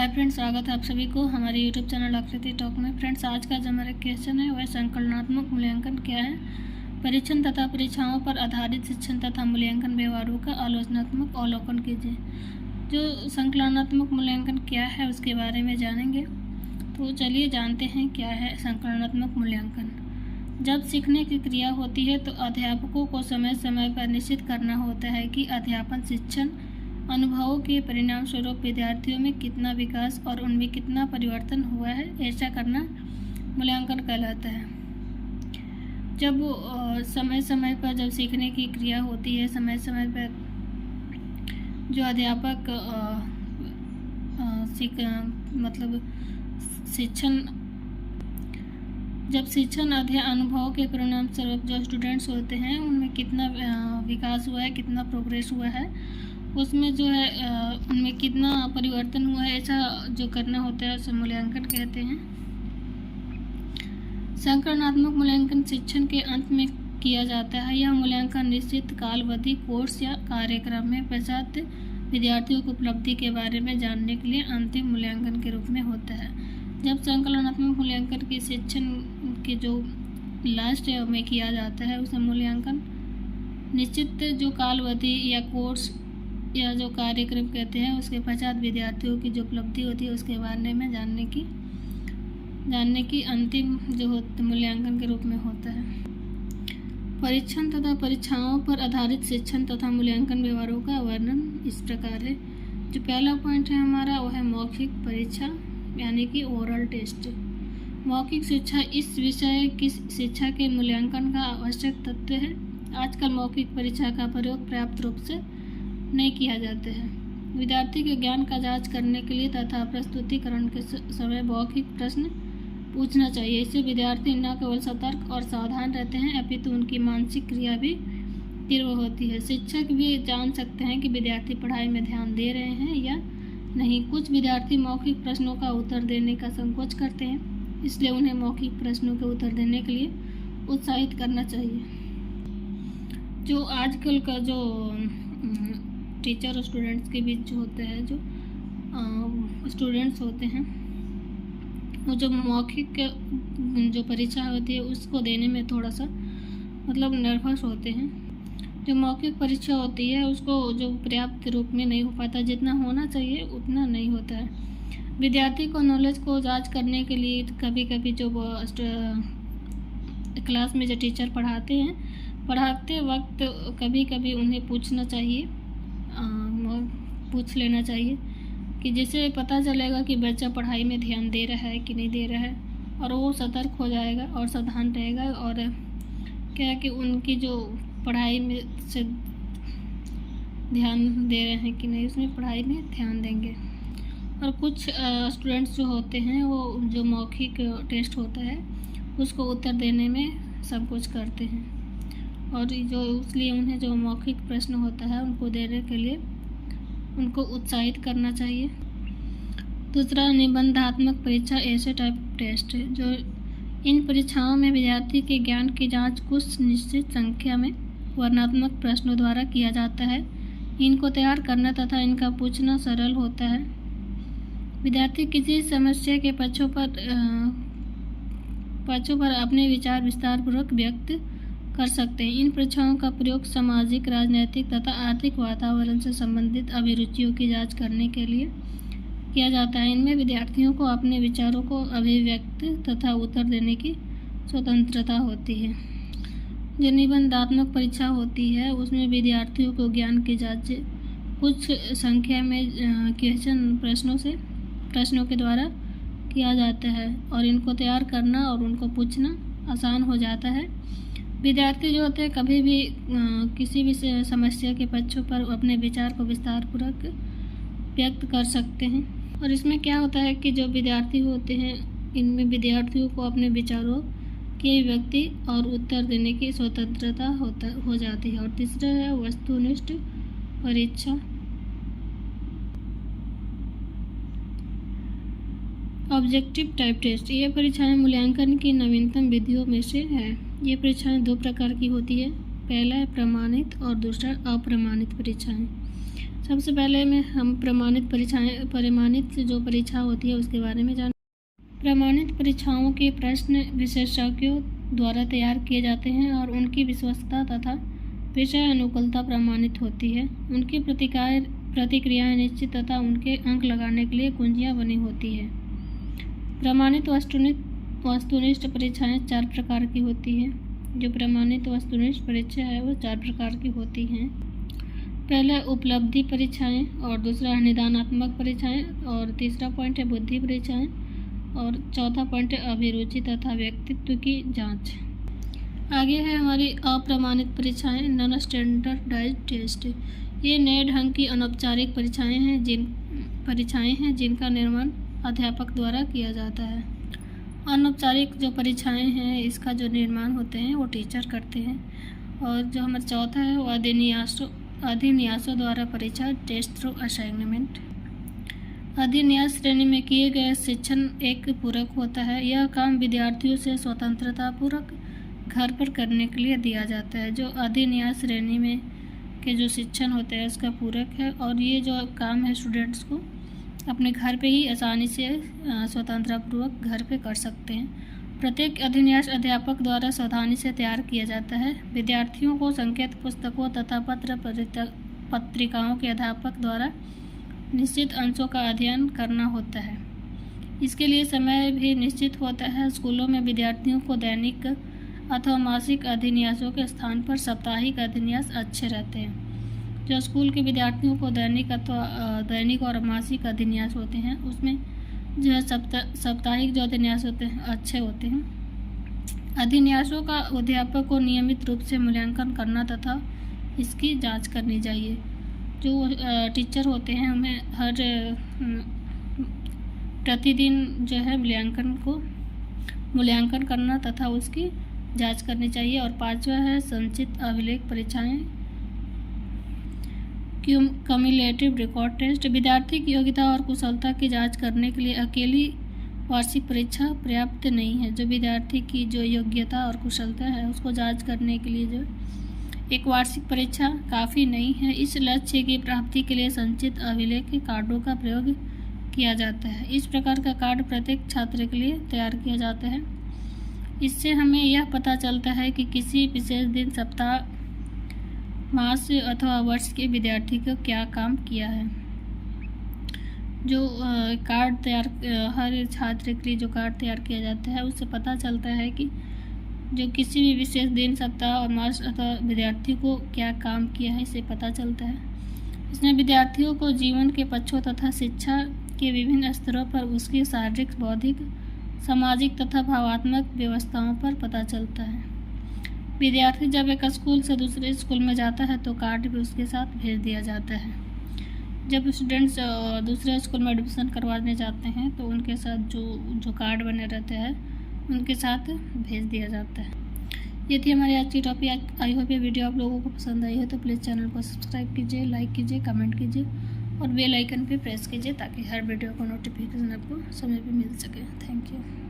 Friends, स्वागत है आप सभी को हमारे यूट्यूब चैनल आकृति टॉक में। फ्रेंड्स, आज का जो हमारा क्वेश्चन है वह संकलनात्मक मूल्यांकन क्या है। परीक्षण तथा परीक्षाओं पर आधारित शिक्षण तथा मूल्यांकन व्यवहारों का आलोचनात्मक अवलोकन कीजिए। जो संकलनात्मक मूल्यांकन क्या है उसके बारे में जानेंगे। तो चलिए जानते हैं क्या है संकलनात्मक मूल्यांकन। जब सीखने की क्रिया होती है तो अध्यापकों को समय समय पर निश्चित करना होता है कि अध्यापन शिक्षण अनुभवों के परिणाम स्वरूप विद्यार्थियों में कितना विकास और उनमें कितना परिवर्तन हुआ है। ऐसा करना मूल्यांकन कहलाता है। जब समय समय पर जब सीखने की क्रिया होती है, समय समय पर जो अध्यापक शिक्षण अनुभव के परिणाम स्वरूप जो स्टूडेंट्स होते हैं उनमें कितना विकास हुआ है, कितना प्रोग्रेस हुआ है, उसमें जो है उनमें कितना परिवर्तन हुआ है, ऐसा जो करना होता है उसे मूल्यांकन कहते हैं। संकलनात्मक मूल्यांकन शिक्षण के अंत में किया जाता है। यह मूल्यांकन निश्चित कालावधि कोर्स या कार्यक्रम में पश्चात विद्यार्थियों की उपलब्धि के बारे में जानने के लिए अंतिम मूल्यांकन के रूप में होता है। जब संकलनात्मक मूल्यांकन की शिक्षण के जो लास्ट में किया जाता है उसे मूल्यांकन निश्चित जो कालावधि या कोर्स या जो कार्यक्रम कहते हैं उसके पश्चात विद्यार्थियों की जो उपलब्धि होती है उसके बारे में जानने की अंतिम जो मूल्यांकन के रूप में होता है। परीक्षण तथा परीक्षाओं पर आधारित शिक्षण तथा मूल्यांकन व्यवहारों का वर्णन इस प्रकार है। जो पहला पॉइंट है हमारा वह है मौखिक परीक्षा यानी कि ओरल टेस्ट। मौखिक शिक्षा इस विषय की शिक्षा के मूल्यांकन का आवश्यक तत्व है। आजकल मौखिक परीक्षा का प्रयोग पर्याप्त रूप से नहीं किया जाता है। विद्यार्थी के ज्ञान का जांच करने के लिए तथा प्रस्तुतिकरण के समय मौखिक प्रश्न पूछना चाहिए। इससे विद्यार्थी न केवल सतर्क और सावधान रहते हैं अपितु उनकी मानसिक क्रिया भी तीव्र होती है। शिक्षक भी जान सकते हैं कि विद्यार्थी पढ़ाई में ध्यान दे रहे हैं या नहीं। कुछ विद्यार्थी मौखिक प्रश्नों का उत्तर देने का संकोच करते हैं, इसलिए उन्हें मौखिक प्रश्नों के उत्तर देने के लिए उत्साहित करना चाहिए। जो आजकल का जो टीचर और स्टूडेंट्स के बीच जो होता है, जो स्टूडेंट्स होते हैं वो जो मौखिक जो परीक्षा होती है उसको देने में थोड़ा सा नर्वस होते हैं। जो मौखिक परीक्षा होती है उसको जो पर्याप्त रूप में नहीं हो पाता, जितना होना चाहिए उतना नहीं होता है। विद्यार्थी को नॉलेज को जांच करने के लिए कभी कभी जो क्लास में जो टीचर पढ़ाते वक्त कभी कभी उन्हें पूछ लेना चाहिए कि जिससे पता चलेगा कि बच्चा पढ़ाई में ध्यान दे रहा है कि नहीं दे रहा है, और वो सतर्क हो जाएगा और सावधान रहेगा और क्या कि उनकी जो पढ़ाई में से ध्यान दे रहे हैं कि नहीं, उसमें पढ़ाई में ध्यान देंगे। और कुछ स्टूडेंट्स जो होते हैं वो जो मौखिक टेस्ट होता है उसको उत्तर देने में संकोच करते हैं, और जो इसलिए उन्हें जो मौखिक प्रश्न होता है उनको देने के लिए उनको उत्साहित करना चाहिए। दूसरा, निबंधात्मक परीक्षा ऐसे टाइप टेस्ट है। जो इन परीक्षाओं में विद्यार्थी के ज्ञान की जांच कुछ निश्चित संख्या में वर्णनात्मक प्रश्नों द्वारा किया जाता है। इनको तैयार करना तथा इनका पूछना सरल होता है। विद्यार्थी किसी समस्या के पक्षों पर अपने विचार विस्तारपूर्वक व्यक्त कर सकते हैं। इन परीक्षाओं का प्रयोग सामाजिक, राजनीतिक तथा आर्थिक वातावरण से संबंधित अभिरुचियों की जांच करने के लिए किया जाता है। इनमें विद्यार्थियों को अपने विचारों को अभिव्यक्त तथा उत्तर देने की स्वतंत्रता होती है। जो निबंधात्मक परीक्षा होती है उसमें विद्यार्थियों को ज्ञान की जांच कुछ संख्या में क्वेश्चन प्रश्नों के द्वारा किया जाता है, और इनको तैयार करना और उनको पूछना आसान हो जाता है। विद्यार्थी जो होते हैं कभी भी किसी भी समस्या के पक्षों पर अपने विचार को विस्तारपूर्वक व्यक्त कर सकते हैं। और इसमें क्या होता है कि जो विद्यार्थी होते हैं इनमें विद्यार्थियों को अपने विचारों के व्यक्ति और उत्तर देने की स्वतंत्रता हो जाती है। और तीसरा है वस्तुनिष्ठ परीक्षा। Objective type test. ये परीक्षाएं मूल्यांकन की नवीनतम विधियों में से है। ये परीक्षाएं दो प्रकार की होती है। पहला है प्रमाणित और दूसरा अप्रमाणित परीक्षाएं। सबसे पहले में हम प्रमाणित जो परीक्षा होती है उसके बारे में जान। प्रमाणित परीक्षाओं के प्रश्न विशेषज्ञों द्वारा तैयार किए जाते हैं और उनकी विश्वसनीयता तथा विषय अनुकूलता प्रमाणित होती है। उनकी प्रतिक्रियाएं निश्चित तथा उनके अंक लगाने के लिए कुंजियां बनी होती है। प्रमाणित वस्तुनिष्ठ परीक्षाएं 4 प्रकार की होती हैं। जो प्रमाणित वस्तुनिष्ठ परीक्षा है वो 4 प्रकार की होती हैं। पहला उपलब्धि परीक्षाएं, और दूसरा निदानात्मक परीक्षाएं, और तीसरा पॉइंट है बुद्धि परीक्षाएं, और चौथा पॉइंट है अभिरुचि तथा व्यक्तित्व की जांच। आगे है हमारी अप्रमाणित परीक्षाएं, नॉन स्टैंडर्डाइज्ड टेस्ट। ये नए ढंग की अनौपचारिक परीक्षाएं हैं जिनका निर्माण अध्यापक द्वारा किया जाता है। अनौपचारिक जो परीक्षाएं हैं इसका जो निर्माण होते हैं वो टीचर करते हैं। और जो हमारा चौथा है वो अधिन्यासों द्वारा परीक्षा, टेस्ट थ्रू असाइनमेंट। अधिन्यास श्रेणी में किए गए शिक्षण एक पूरक होता है। यह काम विद्यार्थियों से स्वतंत्रता पूर्वक घर पर करने के लिए दिया जाता है। जो अधिन्यास श्रेणी में के जो शिक्षण होते हैं उसका पूरक है, और ये जो काम है स्टूडेंट्स को अपने घर पे ही आसानी से स्वतंत्रतापूर्वक घर पे कर सकते हैं। प्रत्येक अधिन्यास अध्यापक द्वारा सावधानी से तैयार किया जाता है। विद्यार्थियों को संकेत पुस्तकों तथा पत्रिकाओं के अध्यापक द्वारा निश्चित अंशों का अध्ययन करना होता है। इसके लिए समय भी निश्चित होता है। स्कूलों में विद्यार्थियों को दैनिक अथवा मासिक अधिन्यासों के स्थान पर साप्ताहिक अधिन्यास अच्छे रहते हैं। जो स्कूल के विद्यार्थियों को दैनिक और मासिक अधिन्यास होते हैं उसमें जो है साप्ताहिक जो अधिन्यास होते हैं अच्छे होते हैं। अधिन्यासों का अध्यापक को नियमित रूप से मूल्यांकन करना तथा इसकी जांच करनी चाहिए। जो टीचर होते हैं उन्हें हर प्रतिदिन जो है मूल्यांकन करना तथा उसकी जांच करनी चाहिए। और 5वां है संचित अभिलेख परीक्षाएं, क्यूमुलेटिव रिकॉर्ड टेस्ट। विद्यार्थी की योग्यता और कुशलता की जांच करने के लिए अकेली वार्षिक परीक्षा पर्याप्त नहीं है। जो विद्यार्थी की जो योग्यता और कुशलता है उसको जांच करने के लिए जो एक वार्षिक परीक्षा काफ़ी नहीं है। इस लक्ष्य की प्राप्ति के लिए संचित अभिलेख के कार्डों का प्रयोग किया जाता है। इस प्रकार का कार्ड प्रत्येक छात्र के लिए तैयार किया जाता है। इससे हमें यह पता चलता है कि किसी विशेष दिन, सप्ताह, मास अथवा वर्ष के विद्यार्थी को क्या काम किया है। जो कार्ड हर छात्र के लिए जो कार्ड तैयार किया जाता है उससे पता चलता है कि जो किसी भी विशेष दिन, सप्ताह और मास अथवा विद्यार्थी को क्या काम किया है इसे पता चलता है। इसमें विद्यार्थियों को जीवन के पक्षों तथा शिक्षा के विभिन्न स्तरों पर उसकी शारीरिक, बौद्धिक, सामाजिक तथा भावात्मक व्यवस्थाओं पर पता चलता है। विद्यार्थी जब एक स्कूल से दूसरे स्कूल में जाता है तो कार्ड भी उसके साथ भेज दिया जाता है। जब स्टूडेंट्स दूसरे स्कूल में एडमिशन करवाने जाते हैं तो उनके साथ जो कार्ड बने रहते हैं उनके साथ भेज दिया जाता है। ये थी हमारी आज की टॉपिक। आई होप ये वीडियो आप लोगों को पसंद आई हो तो प्लीज़ चैनल को सब्सक्राइब कीजिए, लाइक कीजिए, कमेंट कीजिए और बेल आइकन पे प्रेस कीजिए ताकि हर वीडियो का नोटिफिकेशन आपको समय पे मिल सके। Thank you.